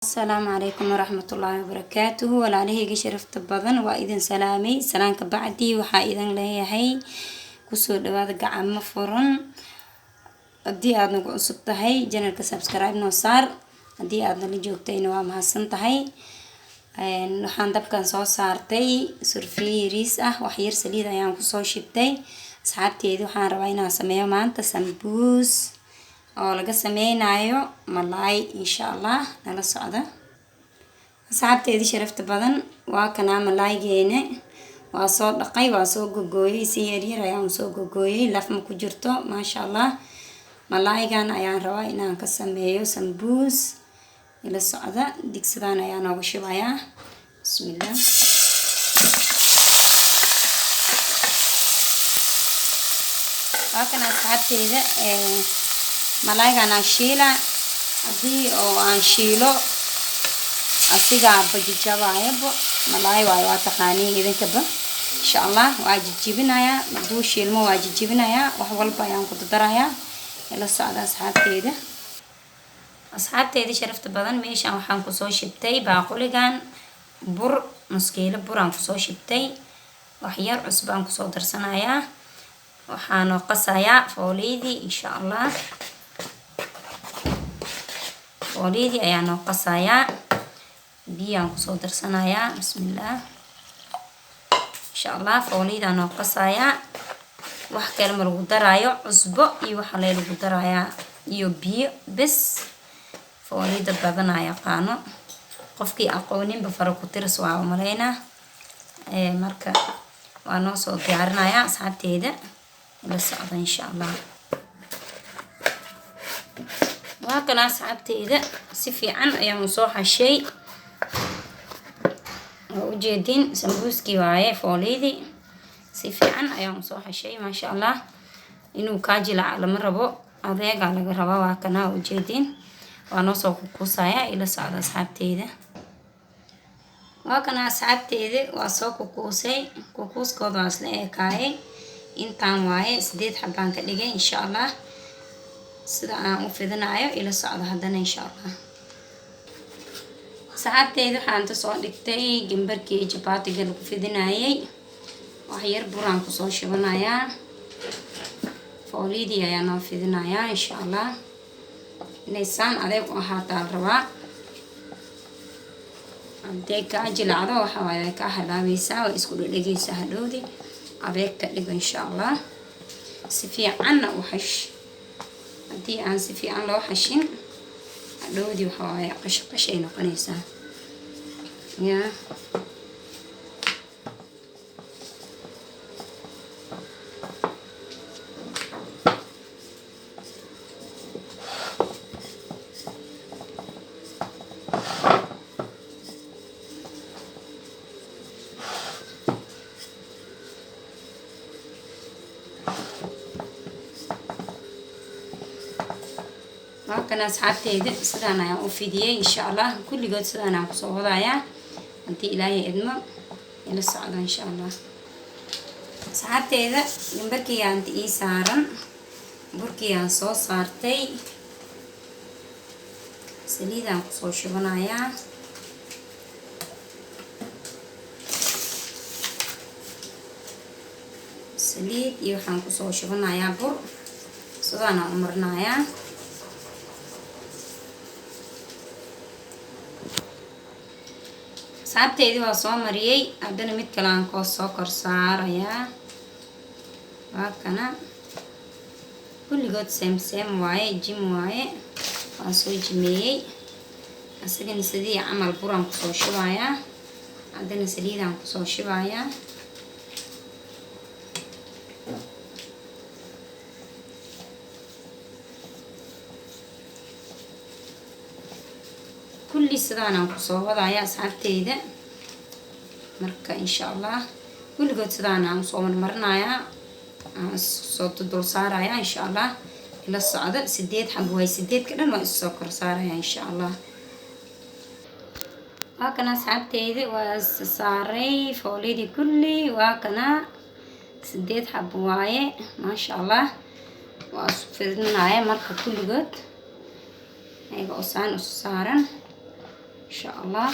السلام عليكم ورحمة الله وبركاته. walaalahayga sharafta badan waa idin salaamay salaanka bacdi waxaa idin leeyahay kusoo dhawaada gacmo furan. haddii aad nagu cusub tahay channelka subscribe noo saar, haddii aad nala joogtayna waa mahadsan tahay. waxaan dabkan soo saartay surfiye yariis ah, wax yar saliid ayaan kusoo shibtay. asxaabteedii waxaan rabaa inaan sameeyo maanta sambuus oo laga sameynayo malaay insha Allah. nala socda asxaabteedii sharafta badan. waa kana malaaygeena waa soo dhaqay, waa soo gogooyay, si yar yar ayaan soo gogooyay, laf ma ku jirto maasha Allah. malaaygan ayaan rabaa inaan ka sameeyo sambuus. ila socda digsidan ayaan ugu shubayaa. bismillah. waa kana asxaabteeda malaaygan aan shiila. haddii oo aan shiilo asiga bajijabaayaba malaay waa taqaaniin idinkaba insha Allah. waa jijibinayaa, hadduu shiilmo waa jijibinayaa, wax walba ayaan ku darayaa. ila socda asxaabteeda. asxaabteedii sharafta badan, meeshaan waxaan kusoo shibtay baaquligan bur, nus kiilo bur aan kusoo shibtay. wax yar cusub aan kusoo darsanayaa. waxaan qasayaa fooliyadii insha Allah. fooliyadii ayaan qasayaa, biyaan kusoo darsanayaa. bismillah. insha Allah fooliyadaan qasayaa. wax kale ma lagu daraayo, cusbo iyo waxa lagu darayaa iyo biyo bes. fooliyada badan ayaa yaqaano, qofkii aqooninba faro ku tiris waa maleynaa. marka waa noo soo diyaarinayaa asxaabteeda. ila socda insha Allah. waa kana asxaabteeda si fiican ayaan soo xashay. oo ujeedin sambuuskii waaye fooliyadii si fiican ayaan soo xashay maasha Allah. inuu kaajila lama rabo, adeega laga rabaa. waa kana ujeedin waa noo soo kukusaya. ila socda asxaabteeda. waa kana asxaabteeda waa soo kukusay. kukuskooda waa isla ekaayay. intaan waaye 8 xabaan ka dhigay insha Allah. sida aan u fidinayo ila socda haddana insha Allah. asxaabteeda waxaan soo dhigtay gambarkii jabaatiga lagu fidinayay. wax yar buraan kusoo shibanayaa. fooliyadii ayaan noo fidinayaa insha Allah. inaysaan adeeg u ahaataa rabaa. haddee kaa jilacdo waxa waaye kaa halaabaysaa, waa isku dhegaysaa hadhowdii. adeeg ka dhigo insha Allah. si fiicanna u xash. haddii aan si fiican loo xashin hadhowdii waxa waaye qash ay noqonaysaa. yaa waa kana asxaabteeda sidaan ayaan u fidiyay insha Allah. kulligood sidaan aan kusoo wadayaa haddii ilaahay idmo. ila socda insha Allah. asxaabteeda gambarkii aan ii saaran, burkii aan soo saartay, saliidaan kusoo shubanayaa. saliid iyo waxaan kusoo shubanayaa bur. sidaan aan u marinayaa. asxaabteedii waa soo mariyay, haddana mid kale aan soo kor saarayaa. waa kana kulligood seem waaye, jim waaye. waan soo jimeeyey. asagana sidii camal buraan kusoo shubayaa, haddana saliidaan kusoo shubayaa. kulli sidaan aan kusoo wadayaa asxaabteeda. marka insha Allah kulligood sidaan aan soo marmarinayaa, aan soo dul saarayaa insha Allah. ila socda 8 xabo way 8 ka dhan waa soo kor saarayaa insha Allah. waa kana asxaabteeda waa saaray fooliyadii kulli. waa kana 8 xabo waaye maasha Allah. waa fidinayaa marka kulligood ayaga oo saan u saaran. إن شاء الله.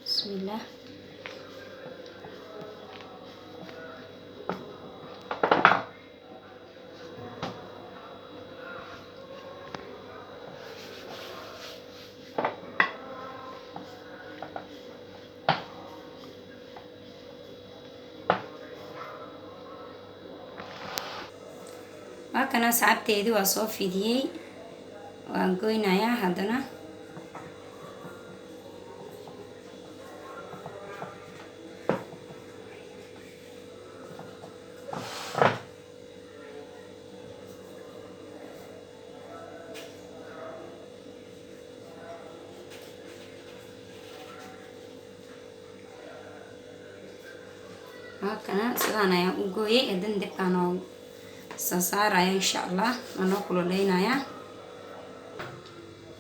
بسم الله. وكنا سعبتيدي وصو فيديي وانقوينايا هادنا وكنا سدانا وقوي ادن دبكانو ساسارايا ان شاء الله انو كلولينايا.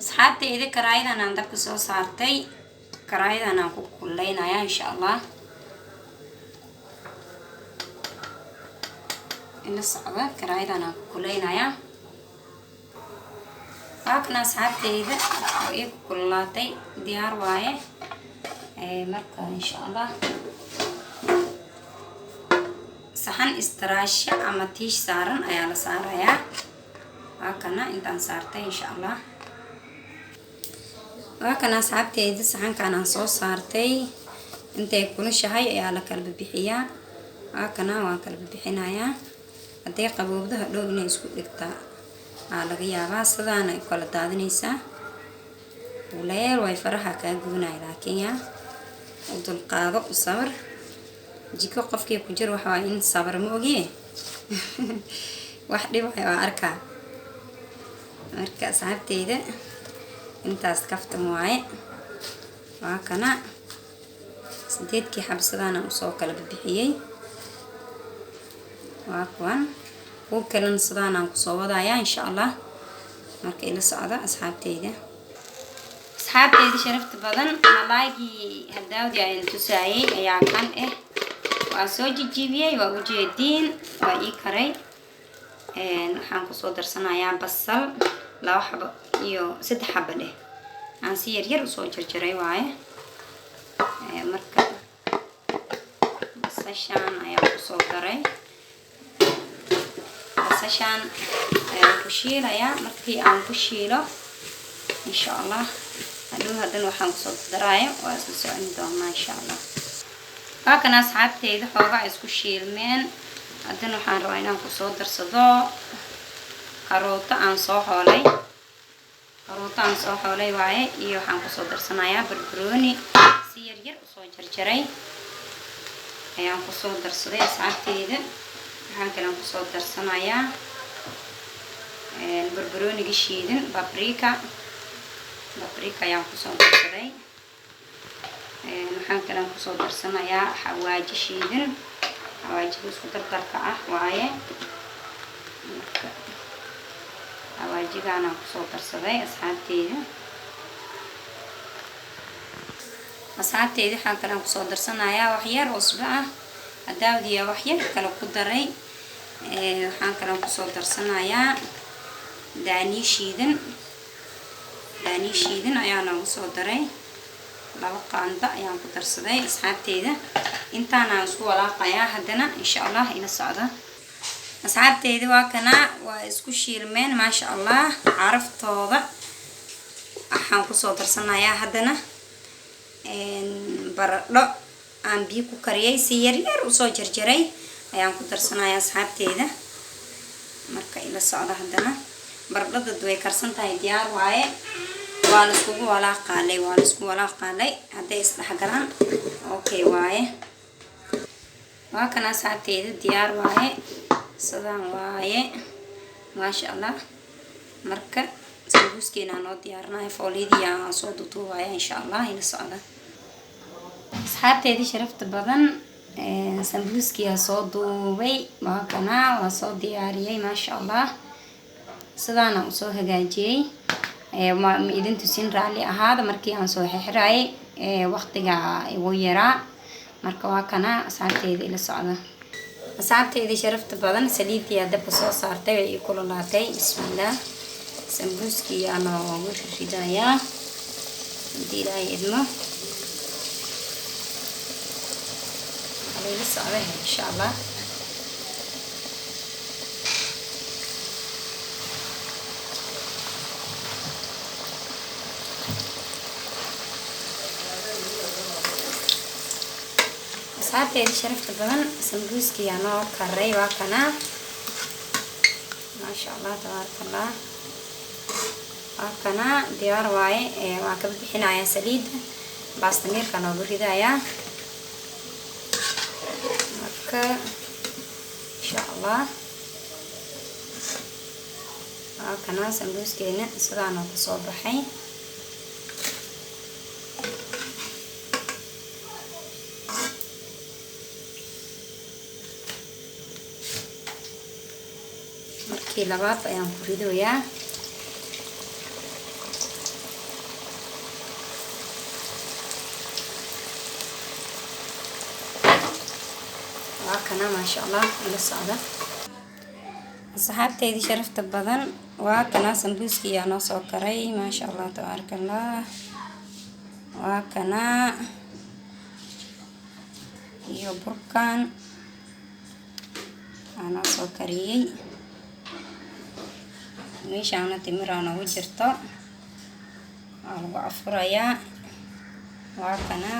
asxaabtayda karaayadaan aan dabka soo saartay, karaayadaan aan ku kuleynayaa insha Allah. ila socda karaayadaan aan ku kuleynayaa. waakana asxaabtayda oo ii kululaatay diyaar waaye. marka insha Allah saxan istiraasha ama tiish saaran ayaa la saarayaa. waakana intaan saartay insha Allah. waakana asxaabtayda saxankaan aan soo saartay intay kulushahay ayaa la kala bixiyaa. waakana waan kala bixinayaa. haddii qaboobdo hadhow inay isku dhigtaa aa laga yaabaa. sidaan ay kala daadinaysaa. kuleel way faraha kaa gubanaay laakiin yaa u dulqaado u sabar. jiko qofkii ku jir waxa in sabar ma ogiye wax dhibay waa arkaa. marka asxaabtayda intaas kaftan waaye. waakana 8 xabsadaan u soo kala bixiyay. waa kuwan oo kalen sidaan aan ku soo wadaaya insha Allah. marka ila socda asxaabtayda. asxaabtayda sharafta badan malaaygi hadaawdi ay tusaayay ayaa kan waa soo jijibiyay. waa u jeedin waa ii karay. waxaan ku soo darsanayaa basal 2 xabo iyo 3 xabo leh aan si yar yar u soo jarjaray waaye. marka basashan ayaa ku soo daray. basashan ku shiilaya. markii aan ku shiilo insha Allah hadhow hadan waxaan ku soo daraayo waa isla socon doonaa insha Allah. waakana asxaabtayda xoogaa isku shiilmeen. hadan waxaan rabaa inaan ku soo darsado karoota aan soo xoolay. karoota aan soo xoolay waaye. iyo waxaan ku soo darsanayaa barbarooni si yar yar u soo jarjaray ayaan ku soo darsaday asxaabtayda. waxaan kale ku soo darsanayaa barbarooniga shiidan paprika ayaan ku soo darsaday. waxaan kale ku soo darsanayaa xawaaji shiidan. xawaajiga isku dardarka ah waaye. xawaajigaana ku soo darsaday asxaabtayda. waxaan kale ku soo darsanayaa wax yar cusbo ah. hadaawdiya wax yar kale ku daray. waxaan kale ku soo darsanayaa daani shiidan ayaana ugu soo daray. 2 qaando ayaan ku darsaday asxaabtayda. intaana isku walaaqayaa hadana insha Allah ila socda. asxaabtayda waakana waa isku shiilmeen ma sha Allah. caraftooda waxaan ku soo darsanayaa hadana baradho aan biyo ku kariyay si yar yar u soo jarjaray ayaan ku darsanayaa asxaabtayda. marka ila socda hadana baradhada way karsan tahay diyaar waaye. waa la isku walaaqaalay haday isdhaxgalaan okay waaye. waakana asxaabtayda diyaar waaye. sidaan waaye ma sha Allah. marka sambuuskeena noo diyaarnahay. foolidiya aan soo duuduubaya insha Allah ila socda. asxaabtayda sharafta badan sambuuskii soo duubay waa kana waa soo diyaariyay maasha allah sidaana u soo hagaajiyay ma idin tusin raali ahaada markii aan soo xirxiraay waqtiga igu yaraa marka waa kana asxaabteeda ila socda asxaabteedii sharafta badan saliidii dabka soo saartay ay kululaatay bismillah sambuuskii aan ugu ridayaa hadii ilaahay idmo ila socda insha allah asxaabteeda sharafta badan sambuuskii aan oo karay waa kana maasha allah tabarakallah waa kana diyaar waaye waan ka bixinayaa saliida baastamirka noogu ridayaa marka insha allah waa kana sambuuskeena sidaan oo kasoo baxay markii labaad ayaan ku ridoyaa waa kana maasha allah ila socda asxaabteedii sharafta badan waa kana sambuuskii yaa noo soo karay maasha allah tabarakallah waa kana iyo burkan aan soo kariyay meeshaana timiraan ugu jirto waa lagu afurayaa waa kana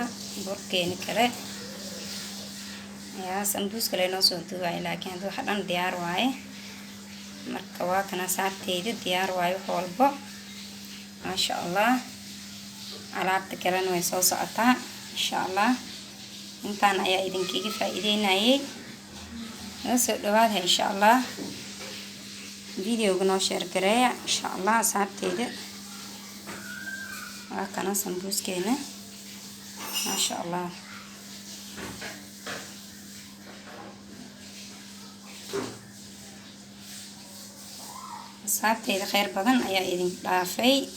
burkeeni kale yaa sambuus kale noo soo duubay laakiin hadda waxa dhan diyaar waaye marka waa kana saarteeda diyaar waaye wax walbo maasha allah alaabta kalena way soo socotaa insha allah intaan ayaa idinkaga faa'iideynayay noo soo dhawaada insha allah فيديو نو شير قرايا ان شاء الله صاحبتيدا وكنا سمبوس كينا ما شاء الله صاحبتيدا خير بدن ايا ايدين دافي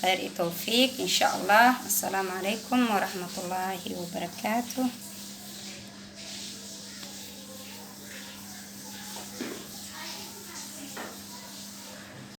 خير توفيق ان شاء الله. السلام عليكم ورحمة الله وبركاته.